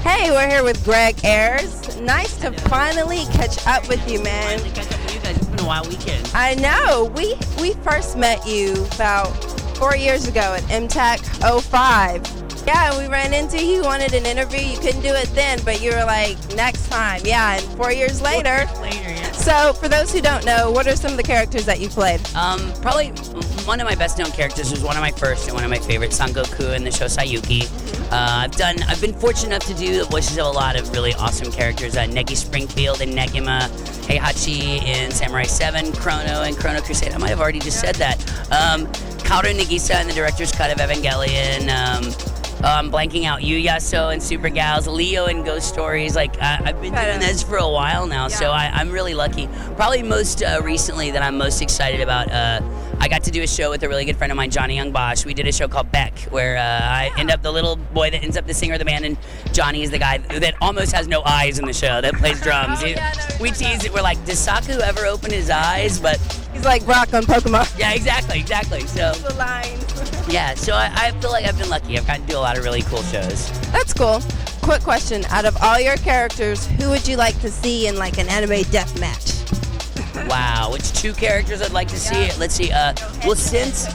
Hey, we're here with Greg Ayres. Nice to finally catch up with you, man. Finally catch up with you guys. It's been a wild weekend. I know. We first met you about 4 years ago at MTech 05. Yeah, we ran into you. You wanted an interview. You couldn't do it then, but you were like, next time. Yeah, and 4 years later. 4 years later, yeah. So, for those who don't know, what are some of the characters that you played? Probably one of my best known characters was one of my first and one of my favorites, Son Goku in the show Sayuki. I've been fortunate enough to do the voices of a lot of really awesome characters. Negi Springfield and Negima, Heihachi in Samurai 7, Chrono and Chrono Crusade. I might have already just said that. Kaoru Nagisa in the director's cut of Evangelion. I'm blanking out Yuyaso and Super Gals, Leo and Ghost Stories. I've been doing this for a while now, so I'm really lucky. Probably most recently that I'm most excited about, I got to do a show with a really good friend of mine, Johnny Young Bosch. We did a show called Beck, where I end up the little boy that ends up the singer of the band, and Johnny is the guy that almost has no eyes in the show, that plays drums. We tease it, we're like, does Saku ever open his eyes? But he's like Brock on Pokemon. Yeah, exactly. So the lines. Yeah, so I feel like I've been lucky. I've gotten to do a lot of really cool shows. That's cool. Quick question. Out of all your characters, who would you like to see in like an anime death match? Wow, which two characters I'd like to see? Let's see. Well, since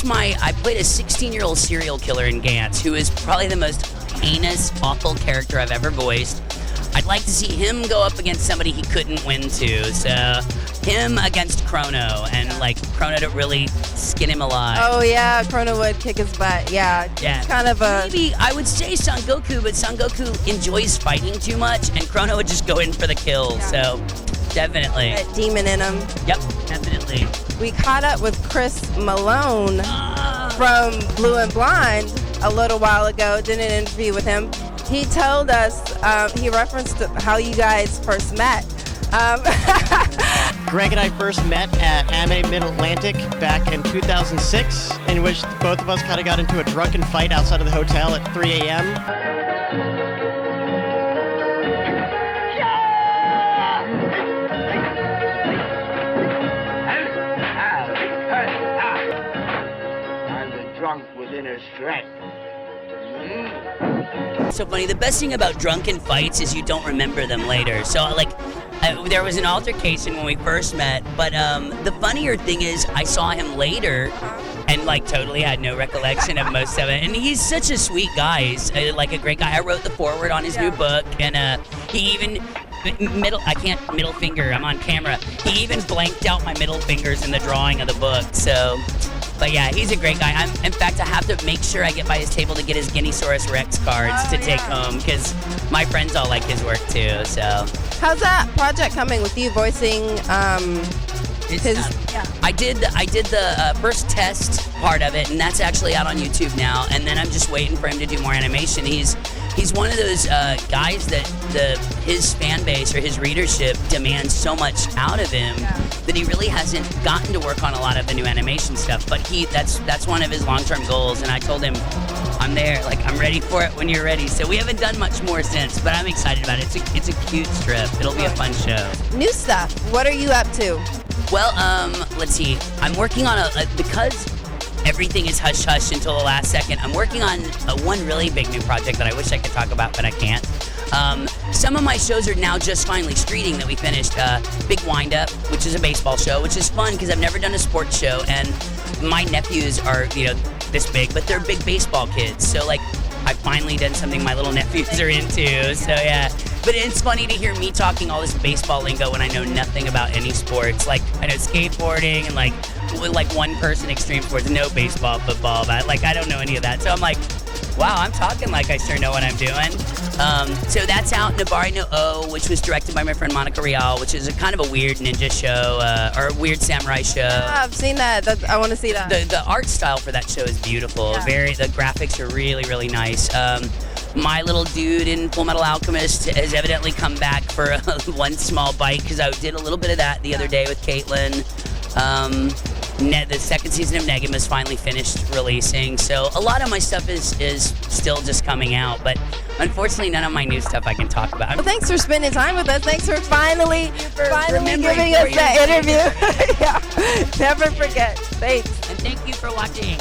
I played a 16-year-old serial killer in Gantz, who is probably the most heinous, awful character I've ever voiced, I'd like to see him go up against somebody he couldn't win to. So him against Chrono, and Chrono to really skin him alive. Oh yeah, Chrono would kick his butt. Yeah. It's kind of a. Maybe I would say Son Goku, but Son Goku enjoys fighting too much, and Chrono would just go in for the kill. Yeah. So definitely. That demon in him. Yep, definitely. We caught up with Chris Malone from Blue and Blind a little while ago. Did an interview with him. He told us, he referenced how you guys first met. Greg and I first met at Anime Mid-Atlantic back in 2006, in which both of us kind of got into a drunken fight outside of the hotel at 3 a.m. I'm the drunk with inner strength. So funny. The best thing about drunken fights is you don't remember them later. So there was an altercation when we first met, but the funnier thing is I saw him later and totally had no recollection of most of it. And he's such a sweet guy. He's a great guy. I wrote the foreword on his new book, and he even middle finger. I'm on camera. He even blanked out my middle fingers in the drawing of the book. So. But yeah, he's a great guy. In fact, I have to make sure I get by his table to get his Guineasaurus Rex cards to take home, because my friends all like his work too. So how's that project coming with you voicing I did the first test part of it, and that's actually out on YouTube now. And then I'm just waiting for him to do more animation. He's one of those guys that his fan base or his readership demands so much out of him that he really hasn't gotten to work on a lot of the new animation stuff. But that's one of his long-term goals, and I told him I'm there, I'm ready for it when you're ready. So we haven't done much more since, but I'm excited about it. It's a cute strip. It'll be a fun show. New stuff. What are you up to? Well, let's see. I'm working on because everything is hush-hush until the last second, I'm working on one really big new project that I wish I could talk about, but I can't. Some of my shows are now just finally streeting that we finished. Big Wind-Up, which is a baseball show, which is fun because I've never done a sports show, and my nephews are, this big, but they're big baseball kids. So, I've finally done something my little nephews are into, so yeah. But it's funny to hear me talking all this baseball lingo when I know nothing about any sports. I know skateboarding and one person extreme sports, no baseball, football, but I don't know any of that. So I'm like, wow, I'm talking like I sure know what I'm doing. So that's out, Nabari no O, which was directed by my friend Monica Rial, which is a kind of a weird ninja show, or a weird samurai show. Yeah, I've seen that. I want to see that. The art style for that show is beautiful. Yeah. The graphics are really, really nice. My little dude in Full Metal Alchemist has evidently come back for one small bite, because I did a little bit of that the other day with Caitlin. The second season of Negim is finally finished releasing, so a lot of my stuff is still just coming out, but unfortunately none of my new stuff I can talk about. Well, thanks for spending time with us. Thanks for finally giving us that interview. Yeah, never forget. Thanks. And thank you for watching.